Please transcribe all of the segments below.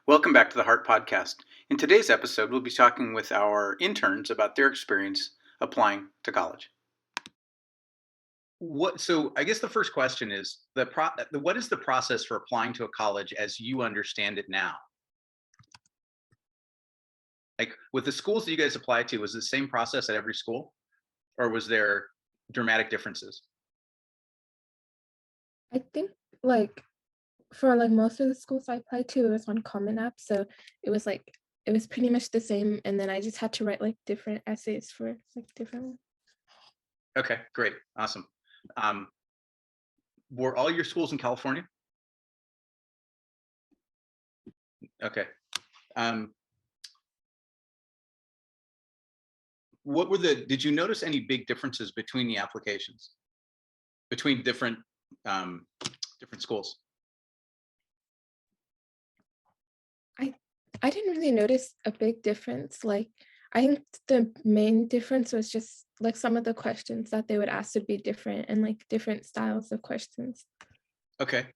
Welcome back to the Heart Podcast. In today's episode, we'll be talking with our interns about their experience applying to college. So I guess the first question is what is the process for applying to a college as you understand it now? Like with the schools that you guys apply to, was it the same process at every school, or was there dramatic differences? I think like for like most of the schools I applied to, it was on Common App, so it was pretty much the same, and then I just had to write like different essays for like different. Okay, great, awesome. Um, were all your schools in California? Okay. Um, did you notice any big differences between the applications, between um, different schools? I I didn't really notice a big difference. Like I think the main difference was just like some of the questions that they would ask would be different and like different styles of questions. Okay.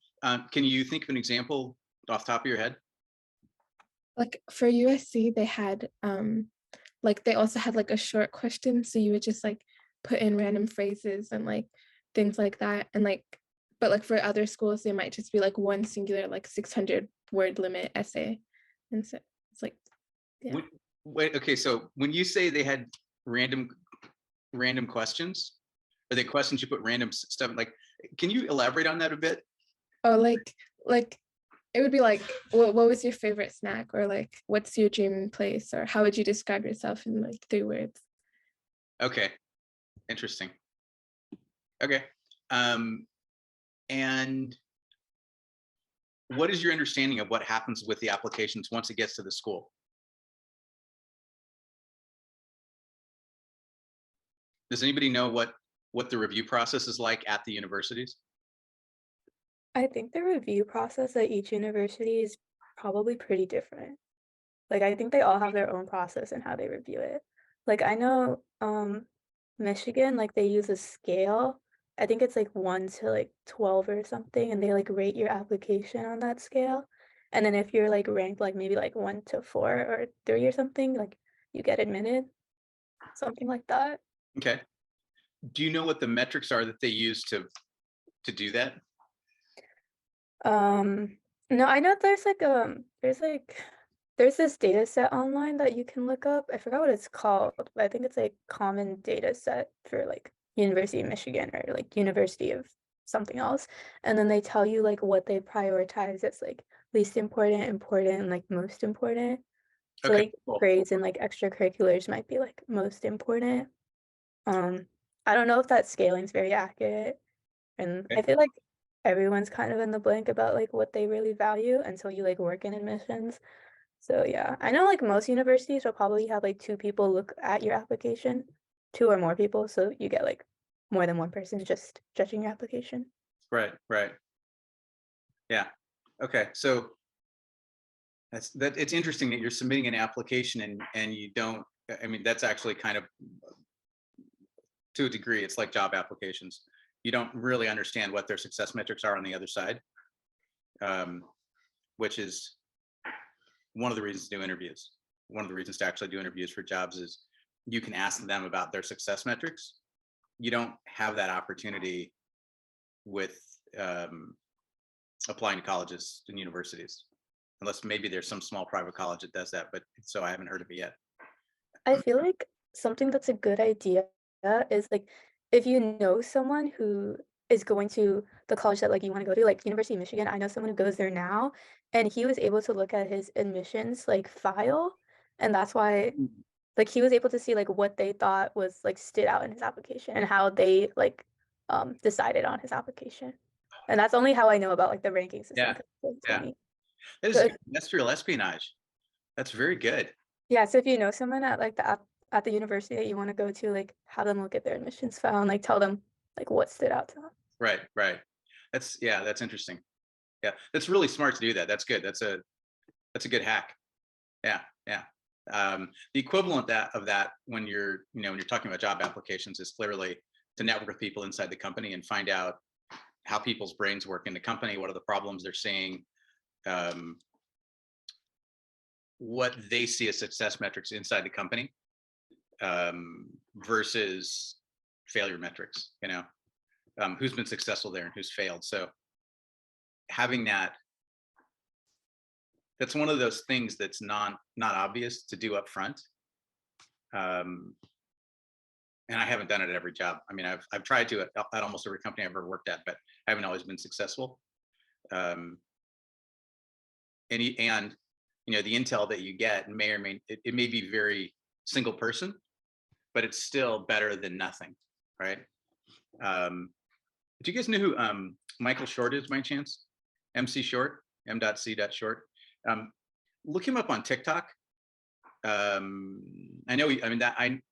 Can you think of an example off the top of your head? Like for USC, they had like they also had like a short question, so you would just like put in random phrases and like things like that, and like but like for other schools, they might just be like one singular like 600 word limit essay, and so it's like yeah. When, wait, okay. So when you say they had random random questions, are they questions you put random stuff like? Can you elaborate on that a bit? Oh, like it would be like what was your favorite snack, or like what's your dream place, or how would you describe yourself in like 3 words. Okay, interesting. Okay. Um, and what is your understanding of what happens with the applications once it gets to the school? Does anybody know what the review process is like at the universities? I think the review process at each university is probably pretty different. Like, I think they all have their own process and how they review it. Like, I know, Michigan, like, they use a scale. I think it's like 1 to like 12 or something, and they like rate your application on that scale. And then if you're like ranked like maybe like 1 to 4 or 3 or something, like you get admitted, something like that. Okay. Do you know what the metrics are that they use to do that? No, I know there's this data set online that you can look up. I forgot what it's called, but I think it's like common data set for like University of Michigan or like University of something else. And then they tell you like what they prioritize as like least important, important, and like most important. So Okay, like cool. grades and like extracurriculars might be like most important. Um, I don't know if that scaling's very accurate. And I Okay. feel like everyone's kind of in the blank about like what they really value until you like work in admissions. So yeah, I know like most universities will probably have like 2 people look at your application, 2 or more people, so you get like more than one person just judging your application. Right, right. Yeah. Okay. So it's interesting that you're submitting an application and you don't. I mean, that's actually kind of to a degree, it's like job applications. You don't really understand what their success metrics are on the other side, um, which is one of the reasons to do interviews. One of the reasons to actually do interviews for jobs is you can ask them about their success metrics. You don't have that opportunity with um, applying to colleges and universities, unless maybe there's some small private college that does that. But so I haven't heard of it yet. I feel like something that's a good idea is like if you know someone who is going to the college that like you want to go to, like University of Michigan, I know someone who goes there now, and he was able to look at his admissions like file, and that's why like he was able to see like what they thought was like stood out in his application and how they like decided on his application. And that's only how I know about like the ranking system Yeah, 'cause he told yeah, me. that So is if good. Industrial espionage. That's very good. Yeah, so if you know someone at like at the university that you want to go to, like have them look at their admissions file and like tell them like what stood out to them. Right, right. That's interesting. Yeah, that's really smart to do that. That's good. That's a good hack. Yeah, yeah. The equivalent of that when when you're talking about job applications is clearly to network with people inside the company and find out how people's brains work in the company. What are the problems they're seeing? Um, what they see as success metrics inside the company versus failure metrics, who's been successful there and who's failed. So having that's one of those things that's not obvious to do up front. And I haven't done it at every job. I mean, I've tried to at almost every company I've ever worked at, but I haven't always been successful. And the intel that you get may or may, it may be very single person, but it's still better than nothing, right? Do you guys know who Michael Short is by chance? MC Short, M.C.Short. Look him up on TikTok. I know.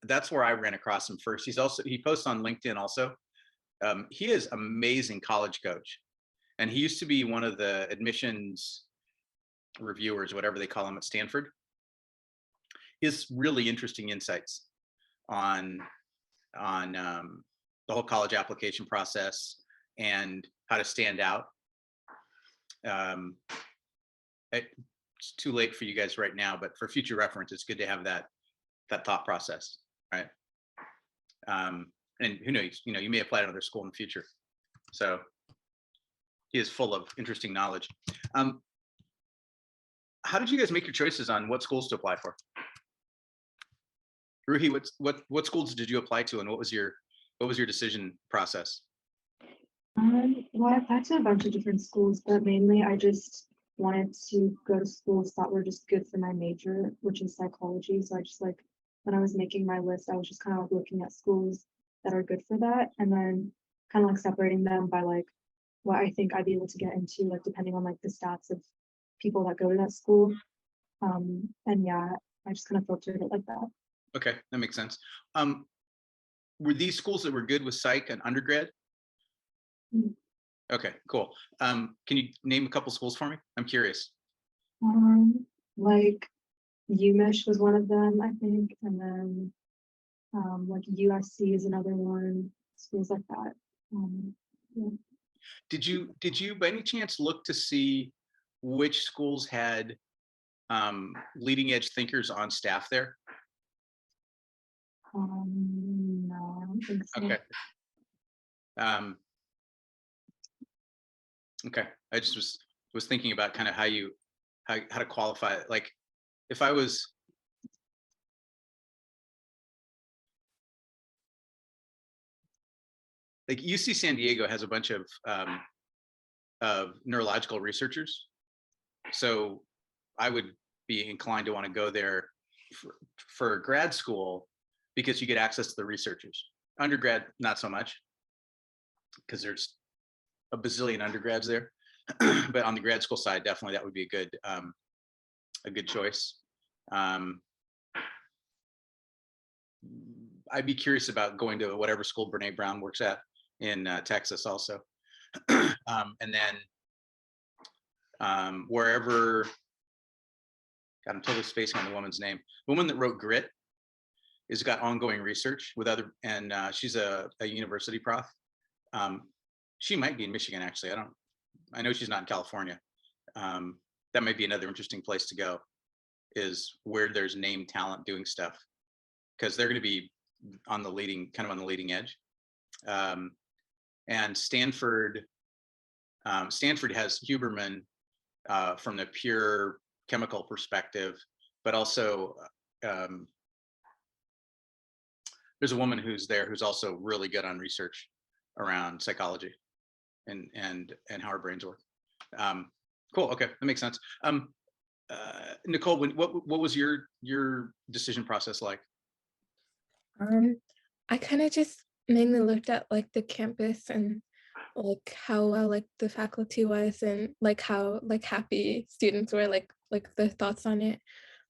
That's where I ran across him first. He posts on LinkedIn also. He is amazing college coach, and he used to be one of the admissions reviewers, whatever they call him at Stanford. He has really interesting insights on the whole college application process and how to stand out. It's too late for you guys right now, but for future reference, it's good to have that thought process, right? And who knows, you may apply to another school in the future. So he is full of interesting knowledge. How did you guys make your choices on what schools to apply for? Ruhi, what schools did you apply to, and what was your decision process? Well, I applied to a bunch of different schools, but mainly I just wanted to go to schools that were just good for my major, which is psychology. So I just when I was making my list, I was just kind of looking at schools that are good for that, and then kind of separating them by what I think I'd be able to get into, depending on the stats of people that go to that school. And yeah, I just kind of filtered it like that. Okay, that makes sense. Were these schools that were good with psych and undergrad? Mm-hmm. Okay, cool. Can you name a couple schools for me? I'm curious. UMich was one of them, I think, and then USC is another one. Schools like that. Yeah. Did you by any chance look to see which schools had leading edge thinkers on staff there? No, I don't think so. Okay. Okay. I just was thinking about kind of how to qualify it. Like, if I was UC San Diego has a bunch of neurological researchers, so I would be inclined to want to go there for grad school because you get access to the researchers. Undergrad, not so much, because there's a bazillion undergrads there. But on the grad school side, definitely that would be a good choice. I'd be curious about going to whatever school Brene Brown works at in Texas also. And then wherever, God, I'm totally spacing on the woman's name. The woman that wrote Grit has got ongoing research with and she's a university prof. She might be in Michigan, actually. I know she's not in California. That might be another interesting place to go, is where there's named talent doing stuff, because they're going to be on the leading edge. And Stanford has Huberman from the pure chemical perspective, but also there's a woman who's there who's also really good on research around psychology and how our brains work. Cool. Okay, that makes sense. Nicole, what was your decision process like? I kind of just mainly looked at the campus and how well the faculty was, and how happy students were, their thoughts on it,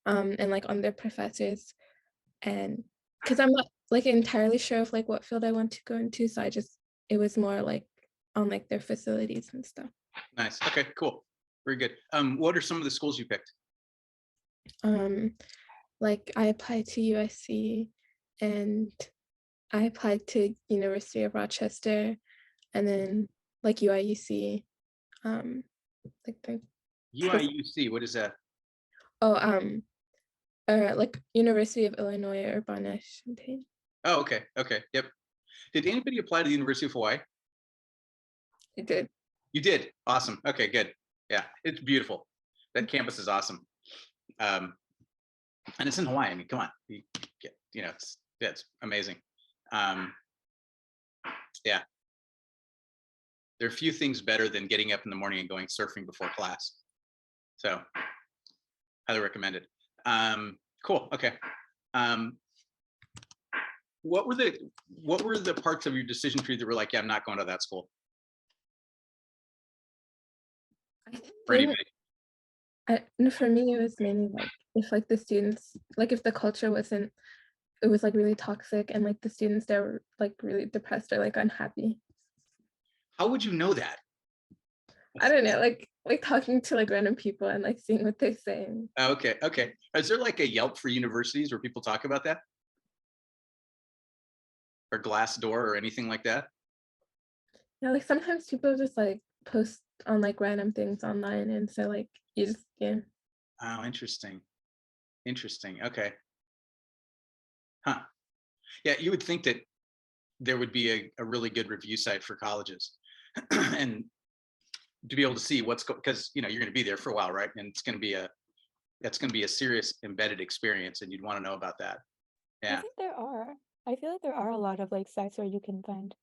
and on their professors. And because I'm not entirely sure of what field I want to go into, so it was more on their facilities and stuff. Nice. Okay, cool. Very good. What are some of the schools you picked? I applied to USC, and I applied to University of Rochester, and then UIUC. UIUC, what is that? Oh, like University of Illinois Urbana-Champaign. Oh, okay, okay, yep. Did anybody apply to the University of Hawaii? I did. You did. Awesome. Okay, good. Yeah, it's beautiful. That campus is awesome. And it's in Hawaii. I mean, come on, it's amazing. Yeah, there are few things better than getting up in the morning and going surfing before class. So, highly recommend it. Cool. Okay. What were the parts of your decision tree that were like, yeah, I'm not going to that school? I For think anybody? no, for me, it was mainly like if like the students, like if the culture wasn't, it was like really toxic and like the students there were like really depressed or like unhappy. How would you know that? I don't know, like talking to like random people and like seeing what they say. Okay. Okay. Is there like a Yelp for universities where people talk about that? Or Glassdoor or anything like that? Yeah, like sometimes people just like post on like random things online, and so like you just Oh, interesting. Interesting. Okay. Huh. Yeah, you would think that there would be a really good review site for colleges and to be able to see what's because you're going to be there for a while, right? And it's going to be a serious embedded experience, and you'd want to know about that. I Yeah. think I feel like there are a lot of like sites where you can find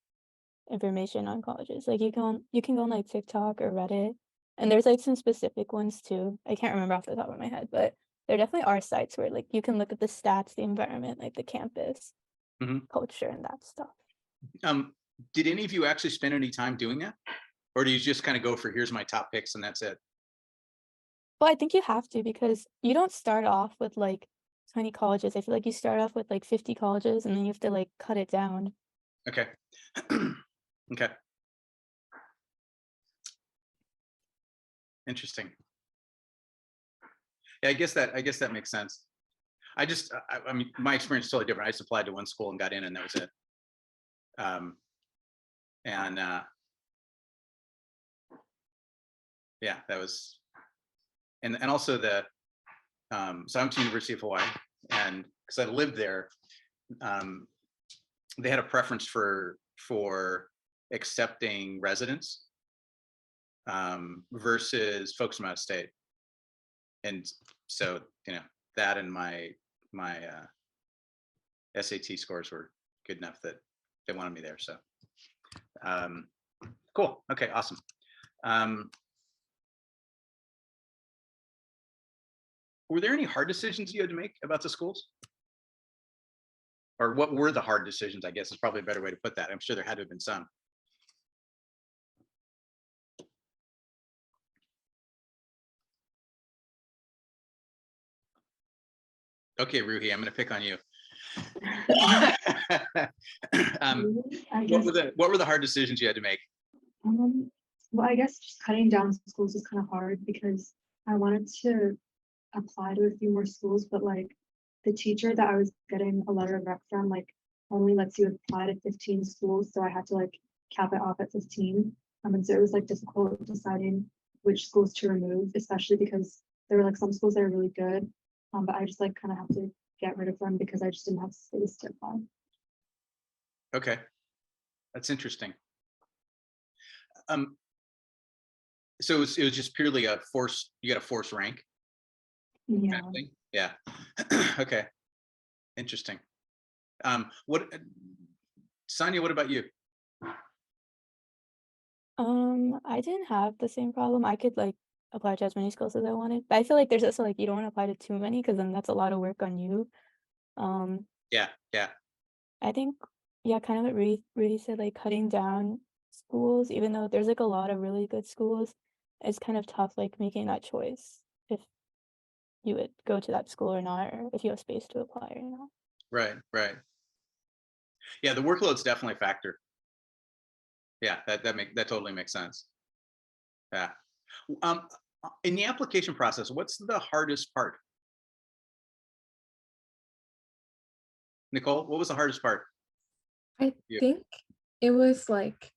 information on colleges. Like you can go on like TikTok or Reddit, and there's like some specific ones too. I can't remember off the top of my head, but there definitely are sites where like you can look at the stats, the environment, like the campus Mhm. culture and that stuff. Did any of you actually spend any time doing that, or do you just kind of go for here's my top picks and that's it? Well, I think you have to because you don't start off with like 20 colleges. I feel like you start off with like 50 colleges and then you have to like cut it down. Okay. Okay. Interesting. Yeah, I guess that makes sense. I mean, my experience is totally different. I just applied to one school and got in, and that was it. And yeah, that was, and also so I'm to University of Hawaii, and because I lived there, they had a preference for accepting residents versus folks from out of state, and so that and my SAT scores were good enough that they wanted me there. So cool. Okay, awesome. Were there any hard decisions you had to make about the schools? Or what were the hard decisions, I guess is probably a better way to put that. I'm sure there had to have been some. Okay, Ruhi, I'm going to pick on you. I guess, what were the hard decisions you had to make? well, I guess just cutting down schools is kind of hard because I wanted to apply to a few more schools, but like the teacher that I was getting a letter of rec from, like only lets you apply to 15 schools. So I had to like cap it off at 15. And so it was like difficult deciding which schools to remove, especially because there were like some schools that are really good. But I just like kind of have to get rid of them because I just didn't have space to apply. Okay, that's interesting. So it was just purely a force. You got a force rank. Yeah. Kind of thing? Yeah. Okay. Interesting. Sonia, what about you? I didn't have the same problem. I could like apply to as many schools as I wanted. But I feel like there's also like you don't want to apply to too many because then that's a lot of work on you. Yeah. I think yeah, kind of what Rudy said, like cutting down schools, even though there's like a lot of really good schools, it's kind of tough like making that choice if you would go to that school or not, or if you have space to apply or not. Right. Yeah, the workload's definitely a factor. Yeah, that totally makes sense. Yeah. In the application process, what's the hardest part? Nicole, what was the hardest part? I Yeah. think it was like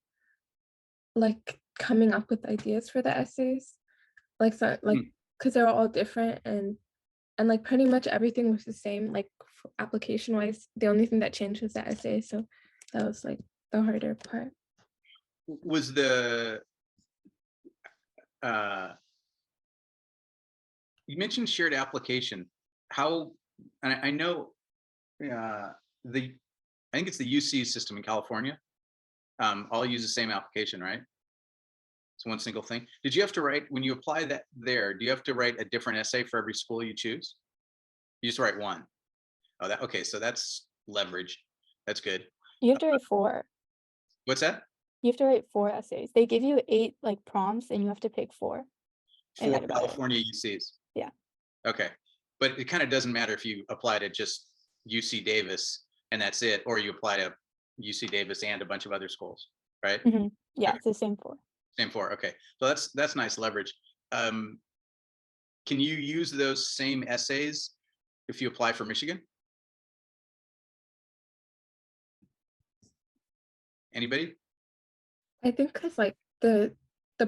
coming up with ideas for the essays, like so like because they were all different, and and like pretty much everything was the same, like application wise. The only thing that changed was the essay. So that was like the harder part. Was the you mentioned shared application. How, and I know the I think it's the UC system in California. All use the same application, right? It's one single thing. Did you have to write, when you apply that there, do you have to write a different essay for every school you choose? You just write one. Oh, that okay. So that's leverage. That's good. You have to write 4. What's that? You have to write 4 essays. They give you 8 like prompts and you have to pick 4 and For write about it. California UCs. Yeah. Okay. But it kind of doesn't matter if you apply to just UC Davis and that's it, or you apply to UC Davis and a bunch of other schools, right? Mhm. Yeah, Okay. it's the same 4. Same 4. Okay. So that's nice leverage. Can you use those same essays if you apply for Michigan? Anybody? I think because like the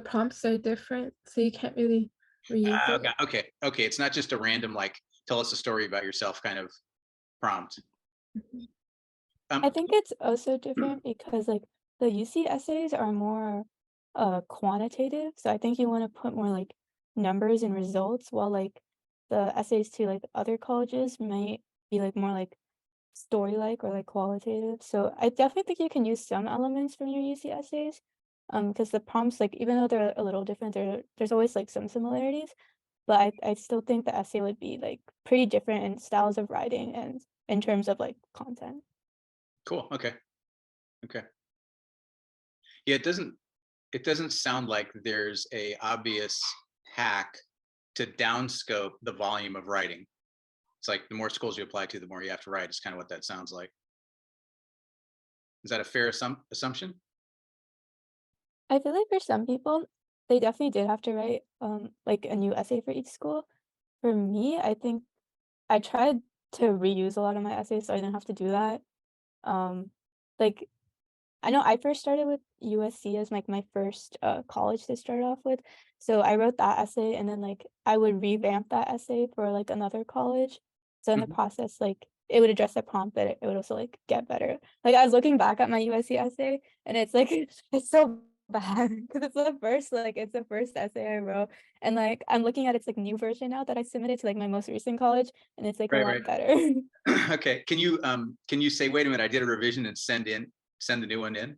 prompts are different, so you can't really reuse it. Okay. Okay. It's not just a random, like, tell us a story about yourself kind of prompt. Mhm. I think it's also different because like the UC essays are more quantitative. So I think you want to put more like numbers and results, while like the essays to like other colleges might be like more like story like or like qualitative. So I definitely think you can use some elements from your UC essays. Because the prompts, like even though they're a little different, there's always like some similarities. But I still think the essay would be like pretty different in styles of writing and in terms of like content. Cool. Okay. Okay. Yeah, it doesn't sound like there's a obvious hack to downscope the volume of writing. It's like the more schools you apply to, the more you have to write. It's kind of what that sounds like. Is that a fair assumption? I feel like for some people, they definitely did have to write like a new essay for each school. For me, I think I tried to reuse a lot of my essays so I didn't have to do that. Um like I know I first started with USC as like my first college to start off with. So I wrote that essay and then like I would revamp that essay for like another college. So in the Mhm. process, like it would address the prompt, but it would also like get better. Like I was looking back at my USC essay and it's like it's so bad because it's the first essay I wrote. And like I'm looking at its like new version now that I submitted to like my most recent college and it's like a Right, lot right. better. Okay. Can you say, wait a minute, I did a revision and send the new one in?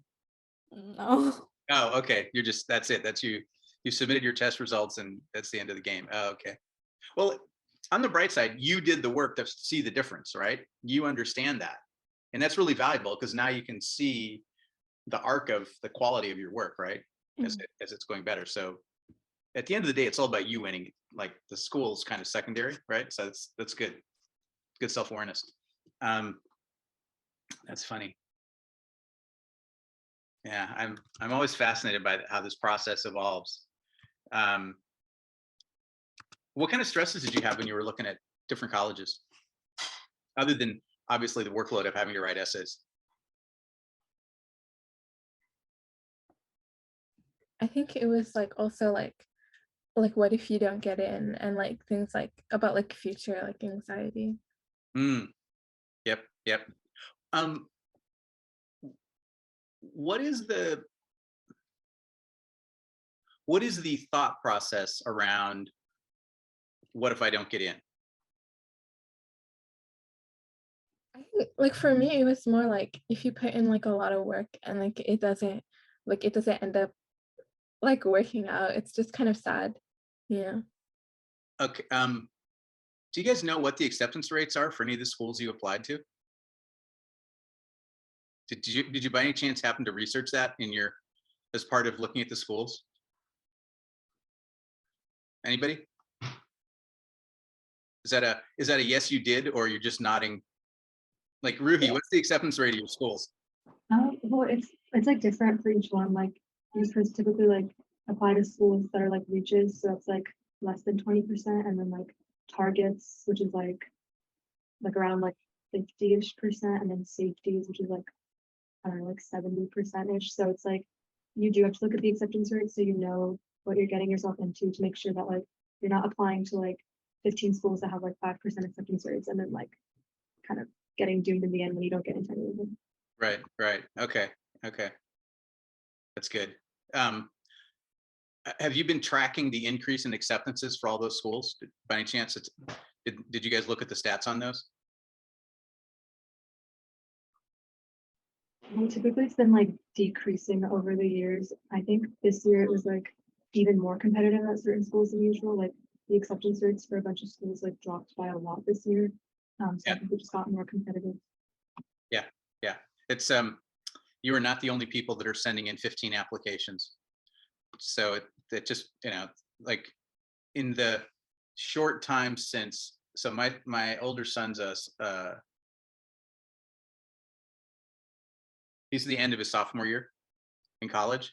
No. Oh, okay. You're just, that's it. That's you. You submitted your test results and that's the end of the game. Oh, okay. Well, on the bright side, you did the work to see the difference, right? You understand that. And that's really valuable because now you can see the arc of the quality of your work, right? Mhm. As it's going better. So at the end of the day, it's all about you winning. Like the school's kind of secondary, right? So that's good. Good self-awareness. That's funny. Yeah, I'm always fascinated by how this process evolves. Um, what kind of stresses did you have when you were looking at different colleges, other than obviously the workload of having to write essays? I think it was like also like what if you don't get in, and like things like about like future like anxiety. Mm, yep, yep. Um, what is the thought process around what if I don't get in? I think like for me it was more like if you put in like a lot of work and like it doesn't end up like working out, it's just kind of sad. Yeah. Okay. Do you guys know what the acceptance rates are for any of the schools you applied to? Did you by any chance happen to research that in your as part of looking at the schools? Anybody? Is that a yes you did, or you're just nodding? Like Ruhi, what's the acceptance rate of your schools? Well, it's like different for each one. Like these first typically like apply to schools that are like reaches, so it's like less than 20%, and then like targets, which is like around like 50-ish%, and then safeties, which is like I don't know, like 70%-ish. So it's like you do have to look at the acceptance rate so you know what you're getting yourself into to make sure that like you're not applying to like 15 schools that have like 5% acceptance rates, and then like kind of getting doomed in the end when you don't get into any of them. Right. Okay. That's good. Have you been tracking the increase in acceptances for all those schools? By any chance, did you guys look at the stats on those? Well, typically it's been like decreasing over the years. I think this year it was like even more competitive at certain schools than usual. Like the acceptance rates for a bunch of schools like dropped by a lot this year. So Yeah. I think it just got more competitive. Yeah. It's you are not the only people that are sending in 15 applications. So it just, like in the short time since, so my older son's he's at the end of his sophomore year in college.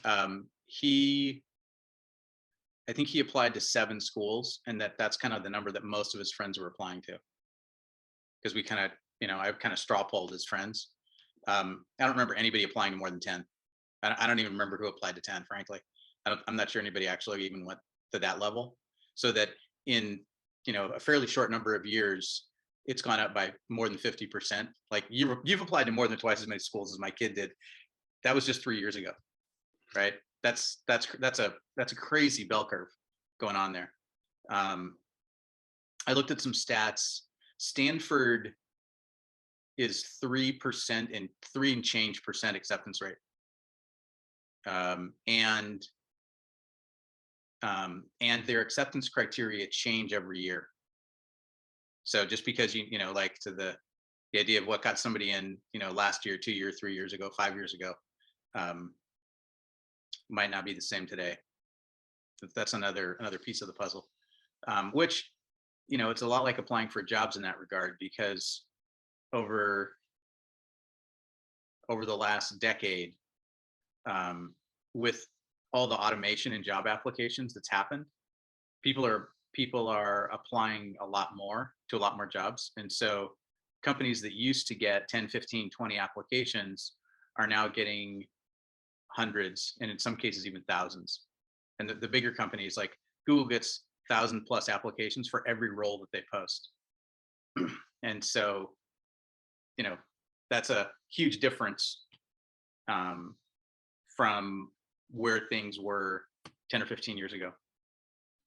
I think he applied to 7 schools, and that's kind of the number that most of his friends were applying to. Because we kind of, I've kind of straw polled his friends. I don't remember anybody applying to more than 10. I don't even remember who applied to 10, frankly. I'm not sure anybody actually even went to that level. So that in, a fairly short number of years, it's gone up by more than 50%. Like you've applied to more than twice as many schools as my kid did. That was just 3 years ago, right? That's a crazy bell curve going on there. I looked at some stats. Stanford is 3% and 3 and change percent acceptance rate. And their acceptance criteria change every year. So just because like to the idea of what got somebody in, last year, 2 years, 3 years ago, 5 years ago, might not be the same today. That's another piece of the puzzle, which, it's a lot like applying for jobs in that regard, because over the last decade, with all the automation and job applications that's happened, people are applying a lot more to a lot more jobs. And so companies that used to get 10, 15, 20 applications are now getting hundreds, and in some cases even thousands. And the bigger companies like Google gets 1,000+ applications for every role that they post. And so, that's a huge difference from where things were 10 or 15 years ago.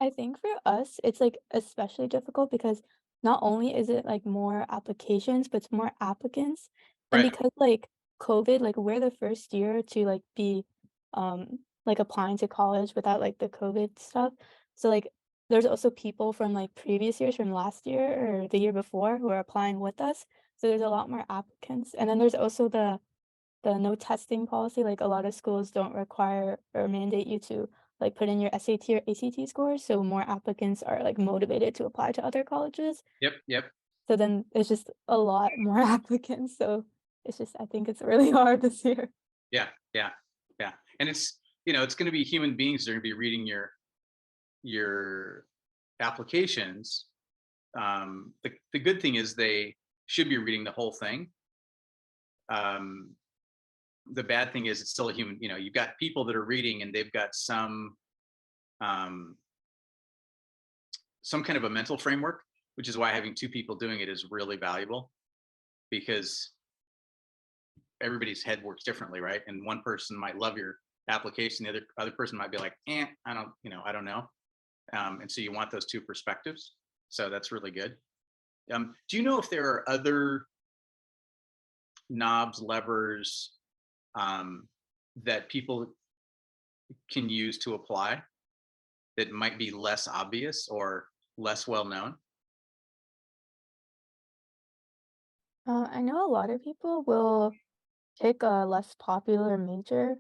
I think for us, it's like especially difficult because not only is it like more applications, but it's more applicants. And Right. because like COVID, like we're the first year to like be like applying to college without like the COVID stuff. So like there's also people from like previous years from last year or the year before who are applying with us. So there's a lot more applicants. And then there's also the no testing policy. Like a lot of schools don't require or mandate you to like put in your SAT or ACT scores, so more applicants are like motivated to apply to other colleges. Yep. So then it's just a lot more applicants. So it's just I think it's really hard this year. Yeah. And it's, it's going to be human beings that are going to be reading your applications. The good thing is they should be reading the whole thing. The bad thing is it's still a human, you've got people that are reading and they've got some kind of a mental framework, which is why having 2 people doing it is really valuable, because everybody's head works differently, right? And one person might love your application, the other person might be like, I don't know. And so you want those 2 perspectives. So that's really good. Do you know if there are other knobs, levers that people can use to apply that might be less obvious or less well known? I know a lot of people will pick a less popular major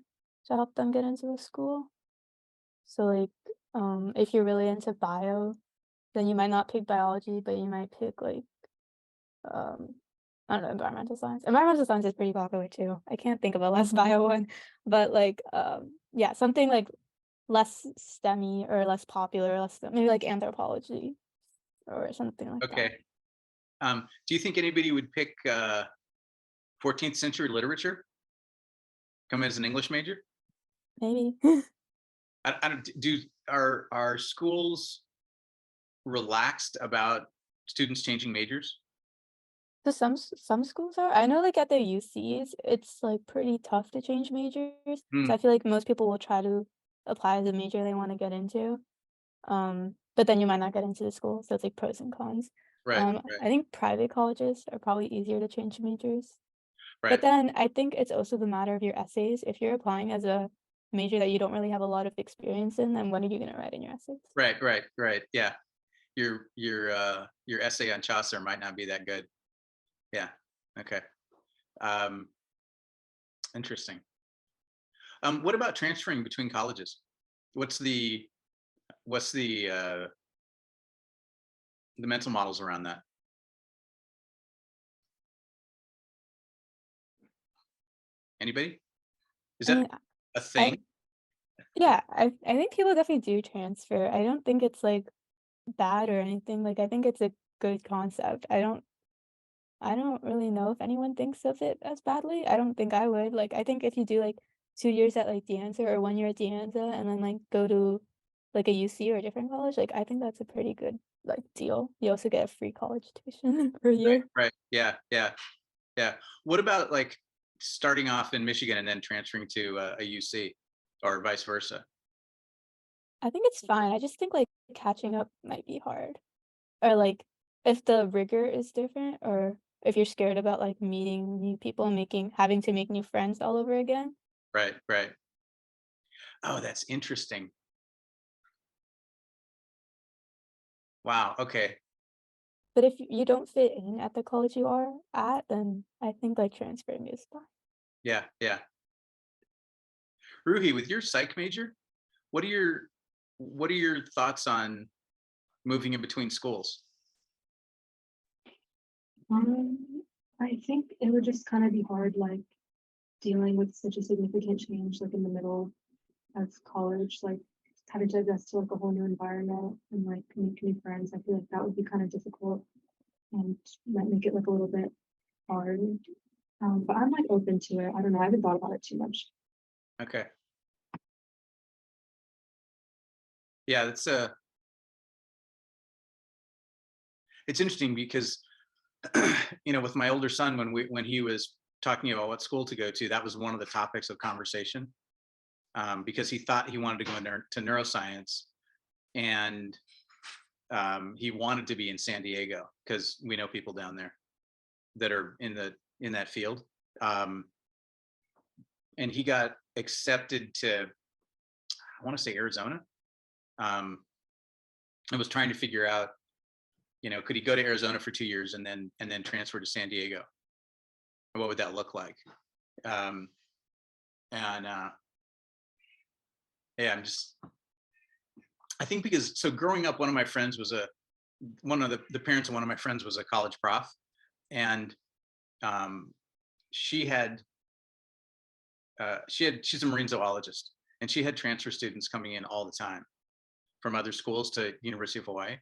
to help them get into a school. So like if you're really into bio, then you might not pick biology, but you might pick like um I don't know, environmental science. Environmental science is pretty popular too. I can't think of a less bio one, but like yeah, something like less STEMmy or less popular, maybe like anthropology or something like that. Okay. Do you think anybody would pick 14th century literature? Come as an English major? Maybe. I don't, are schools relaxed about students changing majors? So some schools are. I know like at the UCs, it's like pretty tough to change majors. Hmm, So I feel like most people will try to apply the major they want to get into. But then you might not get into the school, so it's like pros and cons. right, right, I think private colleges are probably easier to change majors. But right, then I think it's also the matter of your essays. If you're applying as a major that you don't really have a lot of experience in, then what are you gonna write in your essays? right, right, right. Yeah, your essay on Chaucer might not be that good. Yeah. Okay. Um, interesting. What about transferring between colleges? What's the mental models around that? Anybody? Is I that mean, a I thing? yeah, I think people definitely do transfer. I don't think it's like bad or anything. Like I think it's a good concept. I don't really know if anyone thinks of it as badly. I don't think I would. Like, I think if you do like 2 years at like De Anza or 1 year at De Anza and then like go to like a UC or a different college, like I think that's a pretty good like deal. You also get a free college tuition for a Right, year. right. Yeah, yeah, yeah. What about like starting off in Michigan and then transferring to a UC or vice versa? I think it's fine. I just think like catching up might be hard. Or like if the rigor is different or if you're scared about like meeting new people and having to make new friends all over again. Right, right. Oh, that's interesting. Wow. Okay. But if you don't fit in at the college you are at, then I think like transferring is fine. Yeah, yeah. Ruhi, with your psych major, what are your thoughts on moving in between schools? I think it would just kind of be hard, like dealing with such a significant change, like in the middle of college, like having to adjust to like a whole new environment and like make new friends. I feel like that would be kind of difficult and might make it like a little bit hard. But I'm like open to it. I don't know. I haven't thought about it too much. Okay. Yeah, it's interesting because with my older son, when he was talking about what school to go to, that was one of the topics of conversation, because he thought he wanted to go to neuroscience, and he wanted to be in San Diego because we know people down there that are in that field. Um, and he got accepted to, I want to say, Arizona. I was trying to figure out, could he go to Arizona for 2 years and then transfer to San Diego? What would that look like? Um, and yeah, I think because, so growing up, one of the parents of one of my friends was a college prof, and um, she had she's a marine zoologist, and she had transfer students coming in all the time from other schools to University of Hawaii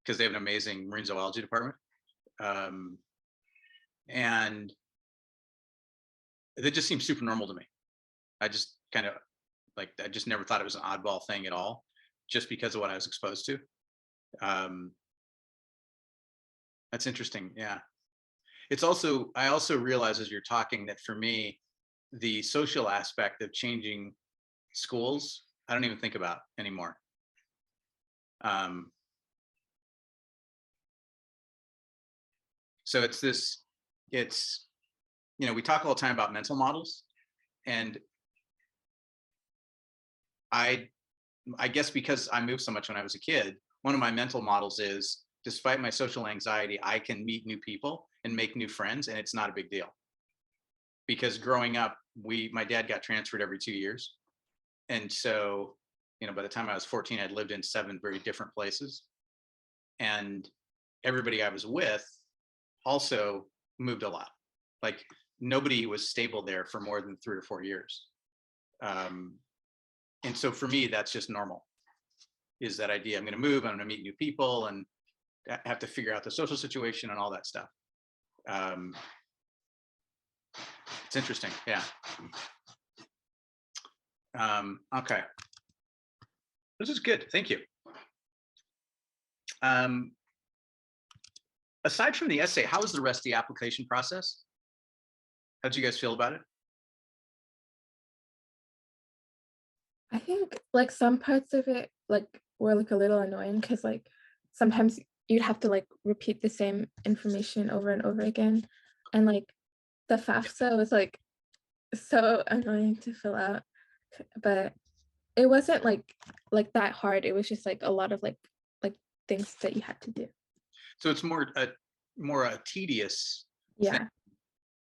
because they have an amazing marine zoology department. Um, and that just seems super normal to me. I just kind of I just never thought it was an oddball thing at all, just because of what I was exposed to. Um, that's interesting. Yeah. I also realize as you're talking that for me, the social aspect of changing schools, I don't even think about anymore. Um, so we talk all the time about mental models, and I guess because I moved so much when I was a kid, one of my mental models is, despite my social anxiety, I can meet new people and make new friends, and it's not a big deal. Because growing up, my dad got transferred every 2 years. And so, by the time I was 14, I'd lived in 7 very different places. And everybody I was with also moved a lot. Like, nobody was stable there for more than 3 or 4 years. And so for me, that's just normal, is that idea. I'm going to move, I'm going to meet new people, and have to figure out the social situation and all that stuff. It's interesting. Yeah. Okay. This is good. Thank you. Aside from the essay, how was the rest of the application process? How'd you guys feel about it? I think like some parts of it like were like a little annoying because like sometimes you'd have to like repeat the same information over and over again. And like the FAFSA was like so annoying to fill out. But it wasn't like that hard. It was just like a lot of like things that you had to do. So it's more a tedious Yeah.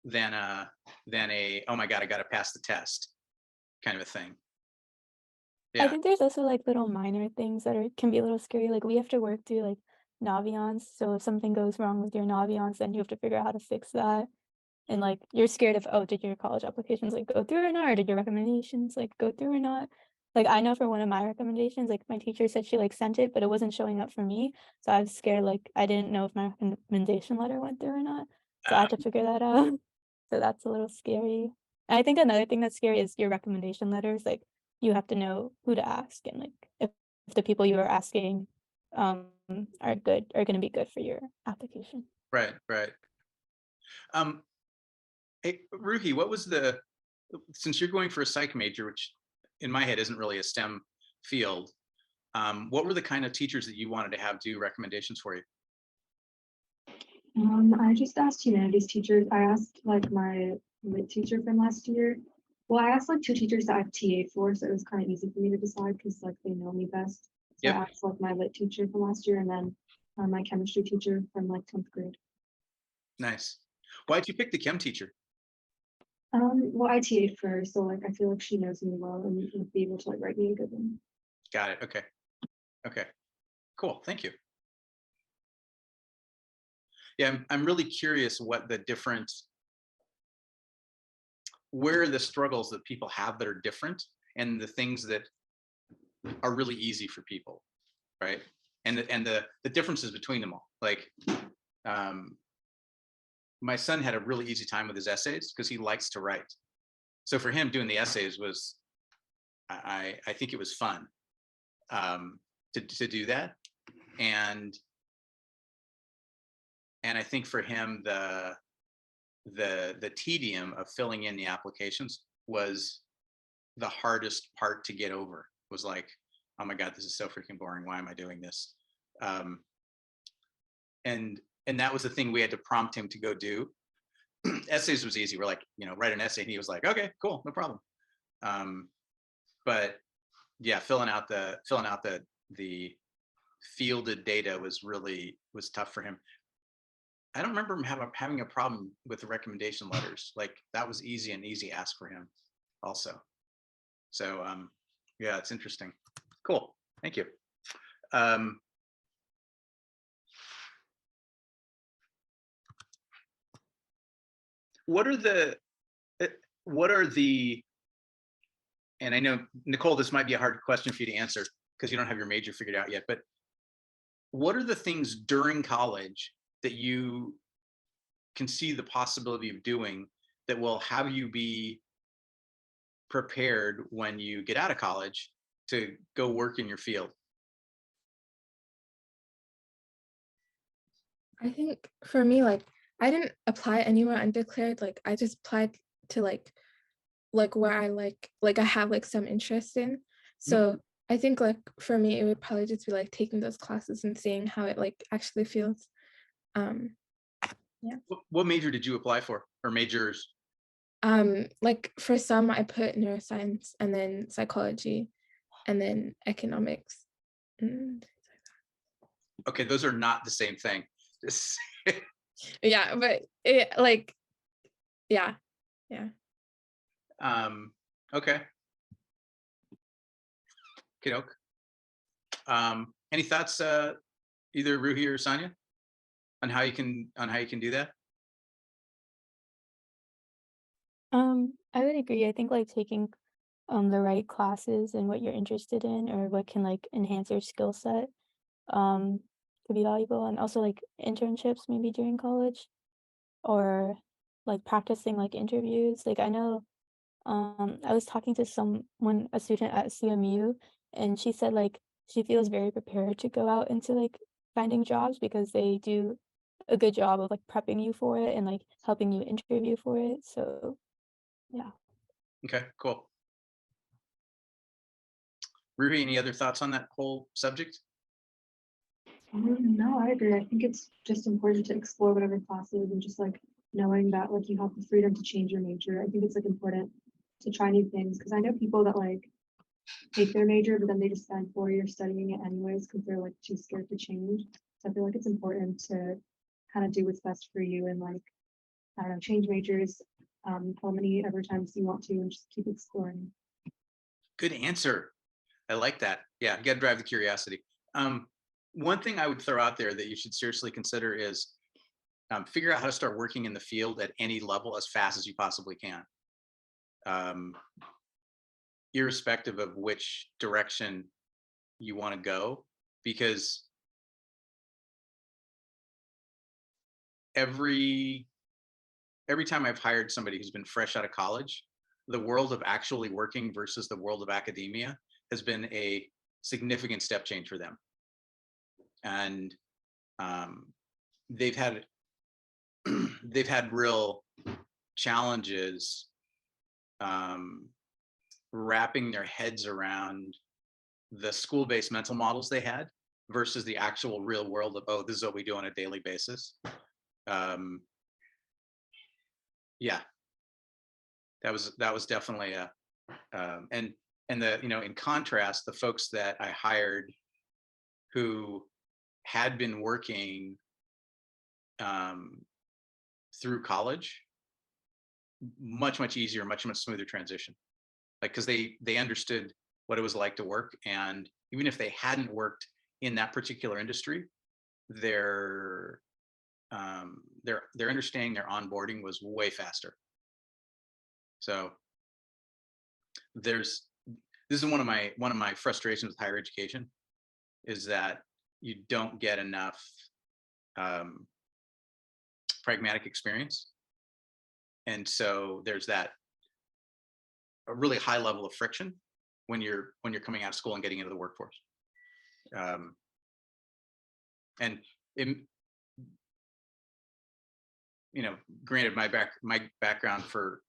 than a oh my god, I got to pass the test kind of a thing. I Yeah. think there's also like little minor things that can be a little scary. Like we have to work through like Naviance. So if something goes wrong with your Naviance, then you have to figure out how to fix that. And like you're scared of, oh, did your college applications like go through or not? Or did your recommendations like go through or not? Like I know for one of my recommendations, like my teacher said she like sent it, but it wasn't showing up for me. So I was scared, like I didn't know if my recommendation letter went through or not. So I had to figure that out. So that's a little scary. And I think another thing that's scary is your recommendation letters. Like you have to know who to ask and like if the people you are asking are going to be good for your application. Right. Hey, Ruhi, what was since you're going for a psych major, which in my head isn't really a STEM field, what were the kind of teachers that you wanted to have do recommendations for you? I just asked humanities teachers. I asked like my lit teacher from last year. Well, I asked like two teachers that I've TA for, so it was kind of easy for me to decide because like they know me best. So Yep. I asked like my lit teacher from last year and then my chemistry teacher from like 10th grade. Nice. Why'd you pick the chem teacher? Well, I TA'd for her, so like I feel like she knows me well and would be able to like write me a good one. Got it. Okay. Cool. Thank you. Yeah, I'm really curious what the different, where are the struggles that people have that are different and the things that are really easy for people, right? And the differences between them all. Like, my son had a really easy time with his essays because he likes to write. So for him, doing the essays was, I think it was fun to do that. And I think for him, the tedium of filling in the applications was the hardest part to get over. Was like, oh my god, this is so freaking boring. Why am I doing this? And that was the thing we had to prompt him to go do. Essays was easy. We're like, write an essay, and he was like, okay, cool, no problem. But yeah, filling out the fielded data was tough for him. I don't remember him having a problem with the recommendation letters. Like that was easy ask for him also. So yeah, it's interesting. Cool. Thank you. What are the, and I know, Nicole, this might be a hard question for you to answer because you don't have your major figured out yet, but what are the things during college that you can see the possibility of doing that will have you be prepared when you get out of college to go work in your field? I think for me, like I didn't apply anywhere undeclared. Like I just applied to like where I like I have like some interest in. So I think like for me, it would probably just be like taking those classes and seeing how it like actually feels. Yeah. What major did you apply for, or majors? Like for some, I put neuroscience and then psychology and then economics. Okay, those are not the same thing. Yeah, but it like, yeah. Okay. Kidok. Any thoughts, either Ruhi or Sonia, on how you can do that? I would agree. I think like taking the right classes and what you're interested in or what can like enhance your skill set could be valuable, and also like internships maybe during college or like practicing like interviews. Like I know I was talking to a student at CMU, and she said like she feels very prepared to go out into like finding jobs because they do a good job of like prepping you for it and like helping you interview for it. So yeah. Okay, cool. Ruby, any other thoughts on that whole subject? No, I agree. I think it's just important to explore whatever classes and just like knowing that like you have the freedom to change your major. I think it's like important to try new things because I know people that like take their major, but then they just spend 4 years studying it anyways because they're like too scared to change. So I feel like it's important to kind of do what's best for you and like, I don't know, change majors how many ever times you want to and just keep exploring. Good answer. I like that. Yeah, you got to drive the curiosity. One thing I would throw out there that you should seriously consider is figure out how to start working in the field at any level as fast as you possibly can. Irrespective of which direction you want to go, because every time I've hired somebody who's been fresh out of college, the world of actually working versus the world of academia has been a significant step change for them. And they've had real challenges wrapping their heads around the school-based mental models they had versus the actual real world of, oh, this is what we do on a daily basis. Yeah, that was definitely a and the, you know, in contrast, the folks that I hired who had been working through college, much easier, much smoother transition, like because they understood what it was like to work, and even if they hadn't worked in that particular industry, their understanding, their onboarding was way faster. So this is one of my frustrations with higher education, is that you don't get enough pragmatic experience, and so there's that a really high level of friction when you're coming out of school and getting into the workforce. And it, you know, granted, my background for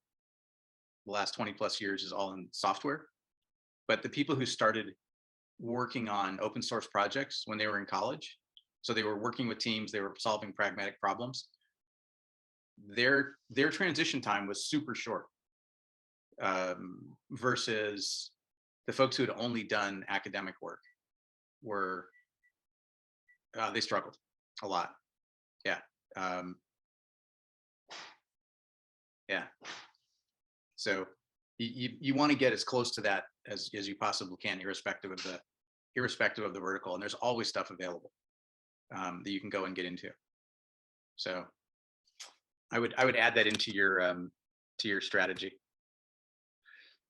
the last 20 plus years is all in software, but the people who started working on open source projects when they were in college, so they were working with teams, they were solving pragmatic problems, their transition time was super short, versus the folks who had only done academic work were they struggled a lot. Yeah. Yeah. So you want to get as close to that as you possibly can, irrespective of the vertical. And there's always stuff available that you can go and get into. So I would add that into your strategy.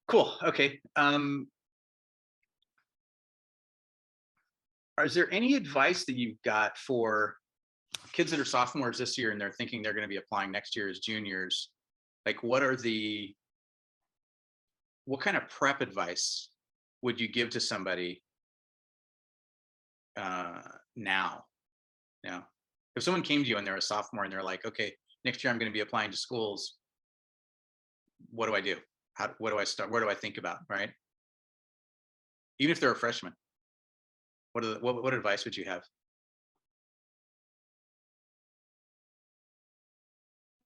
Cool. Okay. Is there any advice that you've got for kids that are sophomores this year and they're thinking they're going to be applying next year as juniors? Like, what kind of prep advice would you give to somebody now? If someone came to you and they're a sophomore and they're like, okay, next year I'm going to be applying to schools, what do I do? What do I start? Where do I think about? Right? Even if they're a freshman, what advice would you have?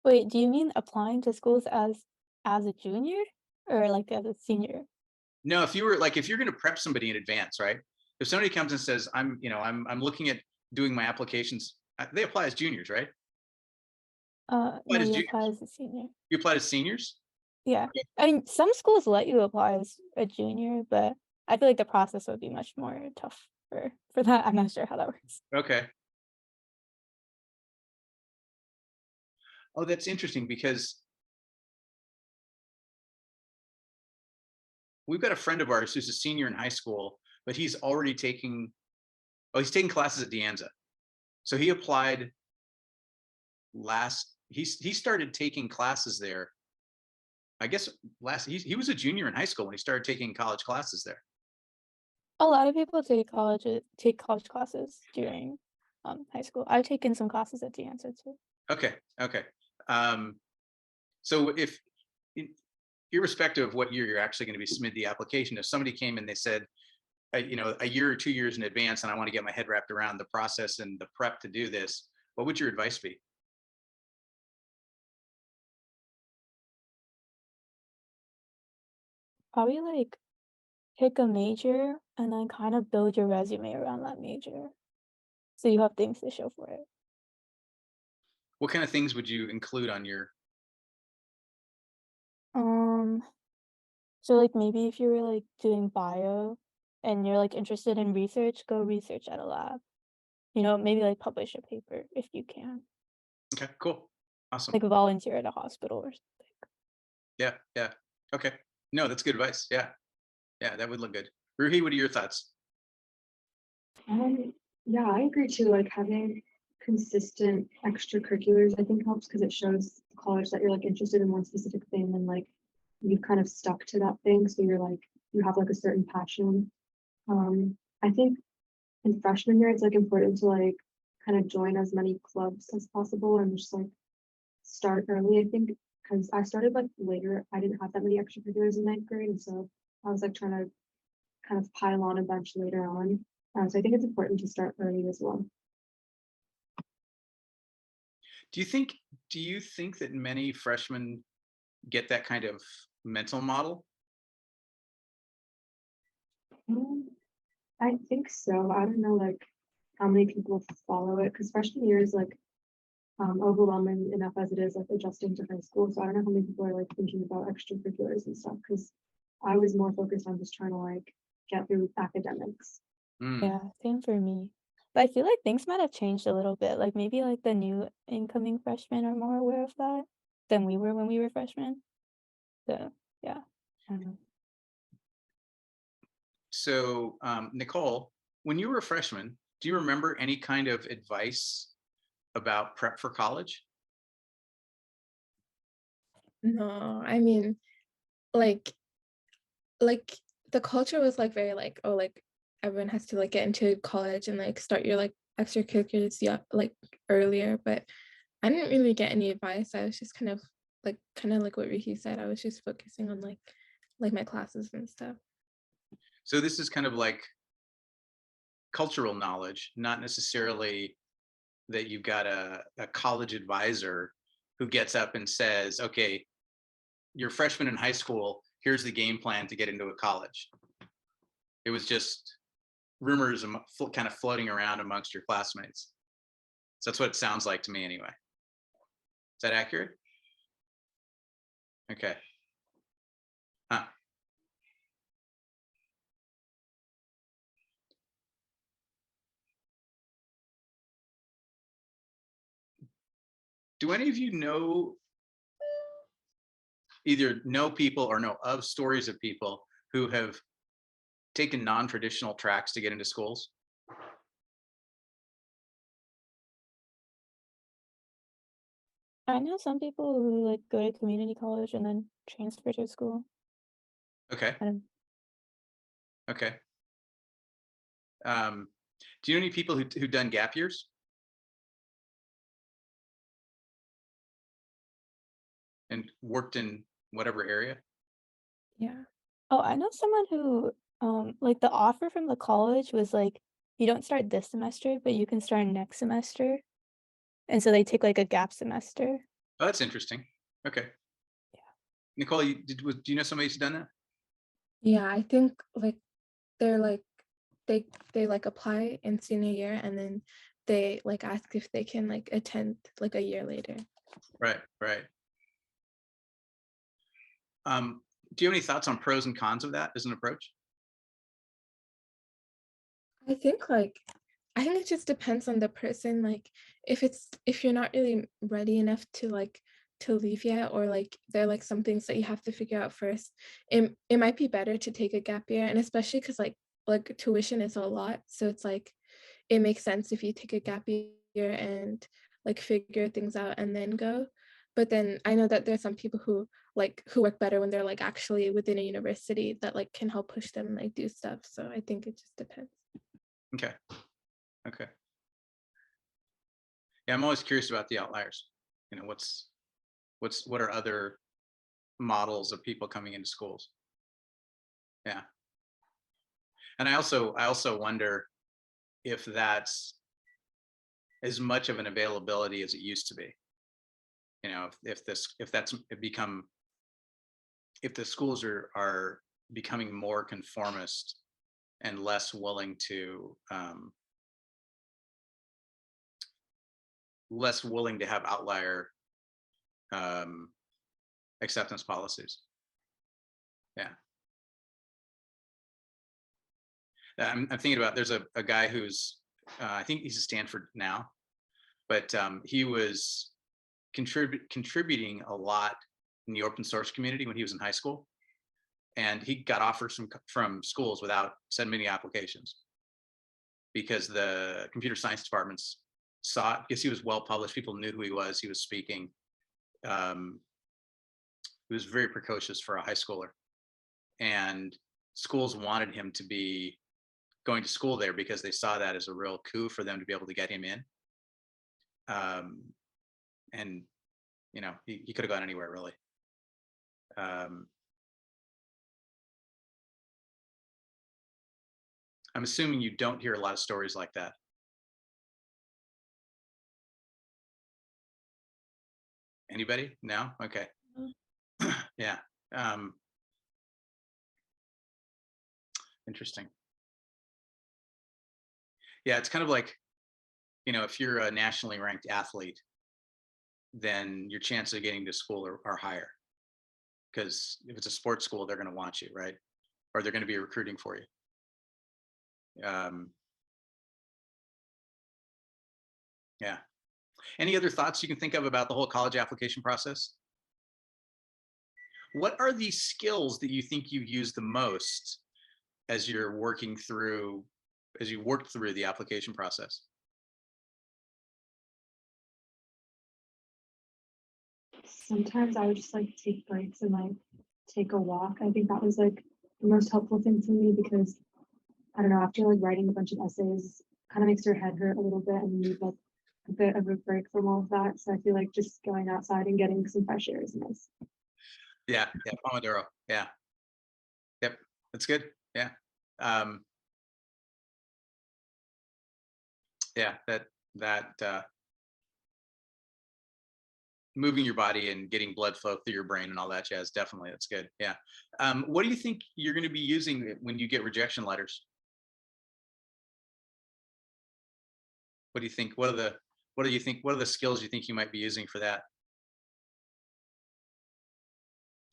Wait, do you mean applying to schools as a junior or like as a senior? No, if you're going to prep somebody in advance, right? If somebody comes and says, I'm looking at doing my applications, they apply as juniors, right? No, you apply as a senior. You applied as seniors? Yeah. Okay. I mean, some schools let you apply as a junior, but I feel like the process would be much more tough for that. I'm not sure how that works. Okay. Oh, that's interesting because we've got a friend of ours who's a senior in high school, but he's taking classes at De Anza. So he applied he started taking classes there. I guess he was a junior in high school when he started taking college classes there. A lot of people take college classes during high school. I've taken some classes at Janssen too. Okay, okay. So if, irrespective of what year you're actually going to be submitting the application, if somebody came and they said, you know, a year or 2 years in advance, and I want to get my head wrapped around the process and the prep to do this, what would your advice be? Probably like pick a major and then kind of build your resume around that major. So you have things to show for it. What kind of things would you include on your, Um, so like maybe if you were like doing bio and you're like interested in research, go research at a lab. You know, maybe like publish a paper if you can. okay, cool. Awesome. Like volunteer at a hospital or something. Yeah, yeah. Okay. No, that's good advice. Yeah. Yeah, that would look good. Ruhi, what are your thoughts? Yeah, I agree too. Like having consistent extracurriculars, I think helps because it shows college that you're like interested in one specific thing and like you've kind of stuck to that thing. So you're like you have like a certain passion. I think in freshman year it's like important to like kind of join as many clubs as possible and just like start early. I think because I started like later, I didn't have that many extracurriculars in ninth grade, and so I was like trying to kind of pile on a bunch later on. So I think it's important to start early as well. Do you think that many freshmen get that kind of mental model? I think so. I don't know like how many people follow it because freshman year is like overwhelming enough as it is like adjusting to high school. So I don't know how many people are like thinking about extracurriculars and stuff because I was more focused on just trying to like get through academics. Mm. Yeah, same for me. But I feel like things might have changed a little bit. Like maybe like the new incoming freshmen are more aware of that than we were when we were freshmen. So yeah. I don't know. So, Nicole, when you were a freshman, do you remember any kind of advice about prep for college? No, I mean, like like the culture was like very like, oh, like everyone has to like get into college and like start your like extracurriculars, yeah, like earlier, but I didn't really get any advice. I was just kind of like what Ricky said. I was just focusing on like my classes and stuff. So this is kind of like cultural knowledge, not necessarily that you've got a college advisor who gets up and says, okay, you're a freshman in high school, here's the game plan to get into a college. It was just rumors kind of floating around amongst your classmates. So that's what it sounds like to me anyway. Is that accurate? Okay. Huh. Do any of you either know people or know of stories of people who have taken non-traditional tracks to get into schools? I know some people who like go to community college and then transfer to school. Okay. I don't Okay. Do you know any people who've done gap years? And worked in whatever area? Yeah. Oh, I know someone who like the offer from the college was like you don't start this semester, but you can start next semester. And so they take like a gap semester. Oh, that's interesting. Okay. Yeah. Nicole, do you know somebody who's done that? Yeah, I think like they're like they like apply in senior year and then they like ask if they can like attend like a year later. Right, right. Do you have any thoughts on pros and cons of that as an approach? I think it just depends on the person. Like if you're not really ready enough to like to leave yet, or like there are like some things that you have to figure out first, it might be better to take a gap year, and especially because like tuition is a lot. So it's like it makes sense if you take a gap year and like figure things out and then go. But then I know that there's some people who work better when they're like actually within a university that like can help push them like do stuff. So I think it just depends. Okay. Okay. Yeah, I'm always curious about the outliers. You know, what are other models of people coming into schools? Yeah. And I also wonder if that's as much of an availability as it used to be. You know, if the schools are becoming more conformist and less willing to have outlier acceptance policies. Yeah. I'm thinking about, there's a guy who's, I think he's at Stanford now, but he was contributing a lot in the open source community when he was in high school. And he got offers from schools without submitting applications because the computer science departments saw it, because he was well published. People knew who he was speaking. He was very precocious for a high schooler. And schools wanted him to be going to school there because they saw that as a real coup for them to be able to get him in. And, you know, he could have gone anywhere, really. I'm assuming you don't hear a lot of stories like that. Anybody? No? Okay. Yeah. Interesting. Yeah, it's kind of like, you know, if you're a nationally ranked athlete, then your chances of getting to school are higher. Because if it's a sports school, they're going to want you, right? Or they're going to be recruiting for you. Yeah. Any other thoughts you can think of about the whole college application process? What are the skills that you think you use the most as you're working through, as you worked through the application process? Sometimes I would just like take breaks and like take a walk. I think that was like the most helpful thing for me because I don't know, after like writing a bunch of essays, kind of makes your head hurt a little bit and you need like a bit of a break from all of that. So I feel like just going outside and getting some fresh air is nice. Yeah, Pomodoro. Yeah. Yep, that's good. Yeah. Yeah, that moving your body and getting blood flow through your brain and all that jazz, definitely, that's good. Yeah. What do you think you're going to be using when you get rejection letters? What do you think? What are the skills you think you might be using for that?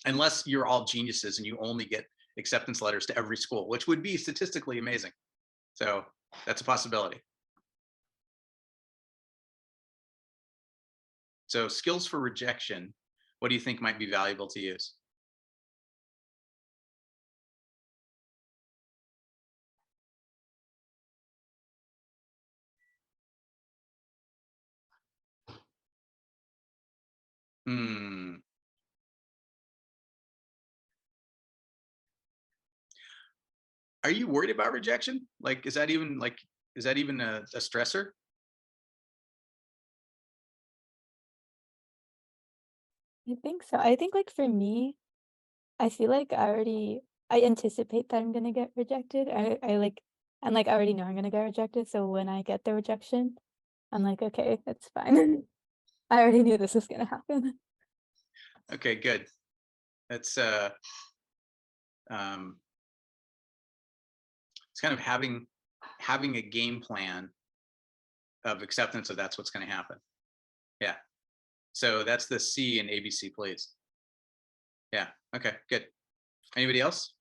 Unless you're all geniuses and you only get acceptance letters to every school, which would be statistically amazing. So that's a possibility. So skills for rejection, what do you think might be valuable to use? Are you worried about rejection? Like, is that even a stressor? I think so. I think like for me, I feel like I anticipate that I'm gonna get rejected. I'm like I already know I'm gonna get rejected. So when I get the rejection, I'm like, okay, that's fine. I already knew this was gonna happen. Okay, good. That's it's kind of having a game plan of acceptance of that's what's going to happen. Yeah. So that's the C in ABC, please. Yeah. Okay, good. Anybody else?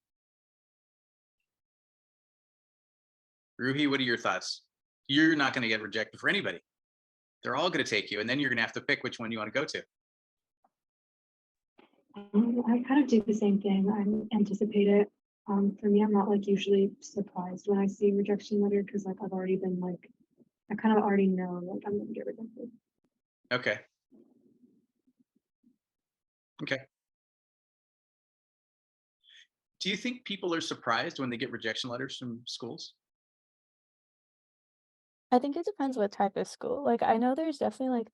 Ruhi, what are your thoughts? You're not going to get rejected for anybody. They're all going to take you, and then you're going to have to pick which one you want to go to. I kind of do the same thing. I anticipate it. For me, I'm not like usually surprised when I see a rejection letter because like I've already been like, I kind of already know like I'm gonna get rejected. Okay. Okay. Do you think people are surprised when they get rejection letters from schools? I think it depends what type of school. Like, I know there's definitely, like,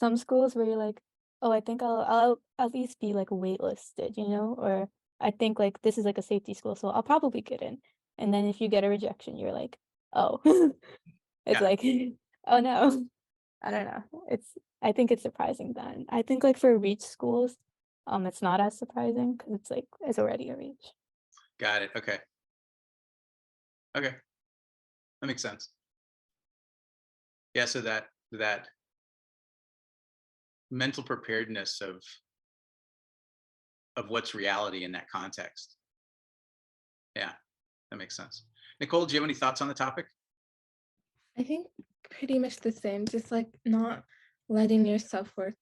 some schools where you're like, "Oh, I think I'll at least be, like, waitlisted," you know? Or, "I think, like, this is, like, a safety school, so I'll probably get in." And then if you get a rejection, you're like, "Oh." It's Yeah. like, "Oh, no." I don't know. I think it's surprising then. I think, like, for reach schools, it's not as surprising because it's, like, it's already a reach. Got it. Okay. Okay. That makes sense. Yeah. So that mental preparedness of what's reality in that context. Yeah, that makes sense. Nicole, do you have any thoughts on the topic? I think pretty much the same, just like not letting your self-worth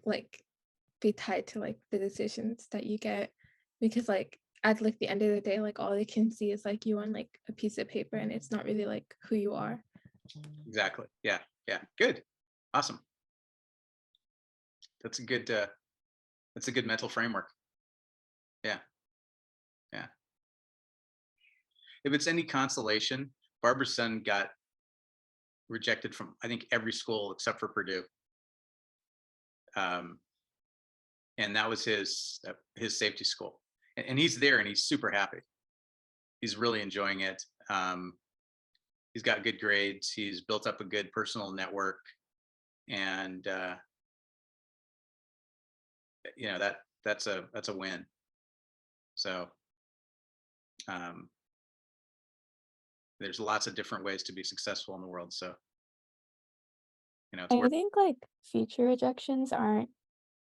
like be tied to like the decisions that you get, because like at like the end of the day, like all they can see is like you on like a piece of paper, and it's not really like who you are. Exactly. Yeah. Yeah. Good. Awesome. That's a good mental framework. Yeah. Yeah. If it's any consolation, Barbara's son got rejected from I think every school except for Purdue. Um, and that was his safety school. And he's there and he's super happy. He's really enjoying it. He's got good grades. He's built up a good personal network, and that's a win. So there's lots of different ways to be successful in the world. So it's I worth. think, like, future rejections aren't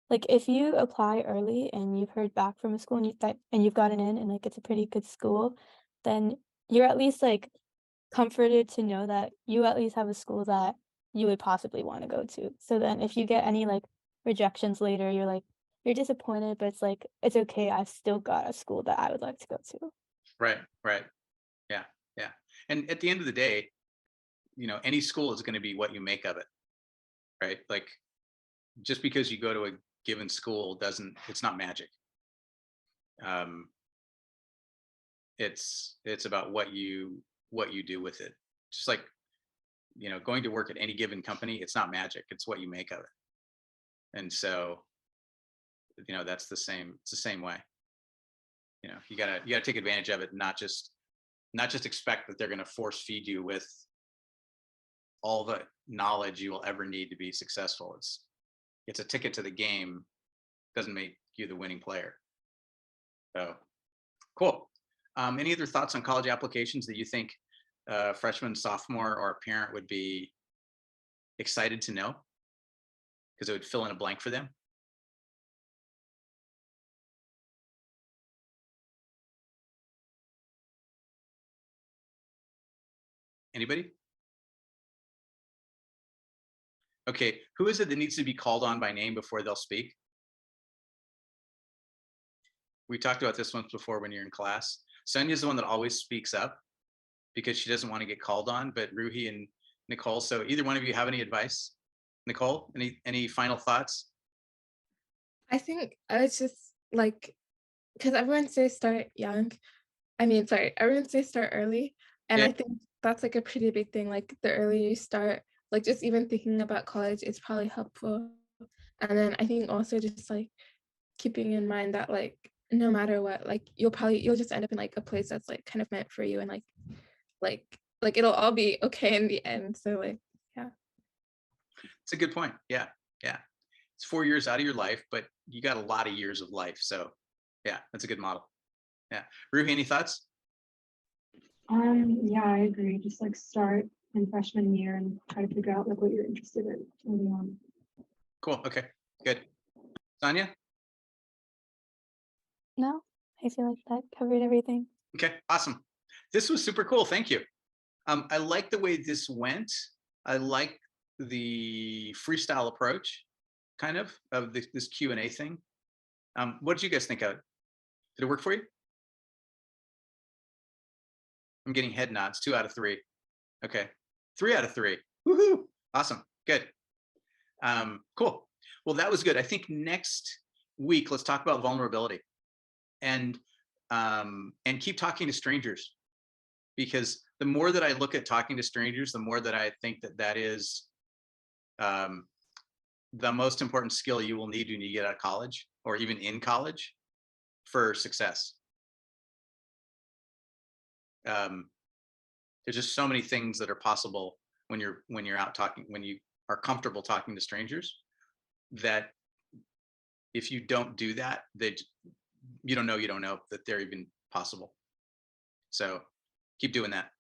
like, if you apply early and you've heard back from a school and you've gotten in and, like, it's a pretty good school, then you're at least, like, comforted to know that you at least have a school that you would possibly wanna go to. So then if you get any, like, rejections later, you're disappointed, but it's like, "It's okay, I've still got a school that I would like to go to." Right. Right. Yeah. Yeah. And at the end of the day, any school is going to be what you make of it, right? Like just because you go to a given school it's not magic. Um, it's about what you do with it. Just like, going to work at any given company, it's not magic. It's what you make of it. And so, that's it's the same way. You gotta take advantage of it, not just expect that they're going to force feed you with all the knowledge you will ever need to be successful. It's a ticket to the game, doesn't make you the winning player. So cool. Any other thoughts on college applications that you think freshman, sophomore, or a parent would be excited to know because it would fill in a blank for them? Anybody? Okay, who is it that needs to be called on by name before they'll speak? We talked about this once before when you're in class. Sonia's the one that always speaks up because she doesn't want to get called on, but Ruhi and Nicole. So either one of you have any advice? Nicole, any final thoughts? I think I was just like, because everyone says start young. I mean, sorry, everyone says start early. And Yeah, I think that's like a pretty big thing. Like the earlier you start, like just even thinking about college is probably helpful. And then I think also just like keeping in mind that like no matter what, like you'll just end up in like a place that's like kind of meant for you, and like like it'll all be okay in the end. So like yeah. it's a good point. Yeah, yeah. It's 4 years out of your life, but you got a lot of years of life. So yeah, that's a good model. Yeah. Ruhi, any thoughts? Yeah, I agree. Just like start in freshman year and try to figure out like what you're interested in early on. Cool. Okay, good. Sonia? No, I feel like that covered everything. Okay, awesome. This was super cool. Thank you. I like the way this went. I like the freestyle approach, kind of this Q&A thing. What did you guys think of it? Did it work for you? I'm getting head nods. 2 out of 3. Okay, 3 out of 3. Woohoo! Awesome. Good. Cool. Well, that was good. I think next week let's talk about vulnerability, and keep talking to strangers, because the more that I look at talking to strangers, the more that I think that that is the most important skill you will need when you get out of college, or even in college, for success. There's just so many things that are possible when you're out talking, when you are comfortable talking to strangers, that if you don't do that, you don't know that they're even possible. So keep doing that.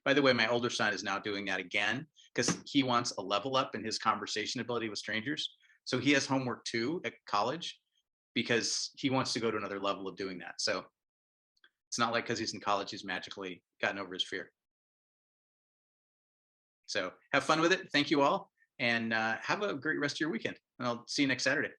By the way, my older son is now doing that again because he wants a level up in his conversation ability with strangers. So he has homework too at college because he wants to go to another level of doing that. So it's not like because he's in college, he's magically gotten over his fear. So have fun with it. Thank you all, and have a great rest of your weekend. And I'll see you next Saturday.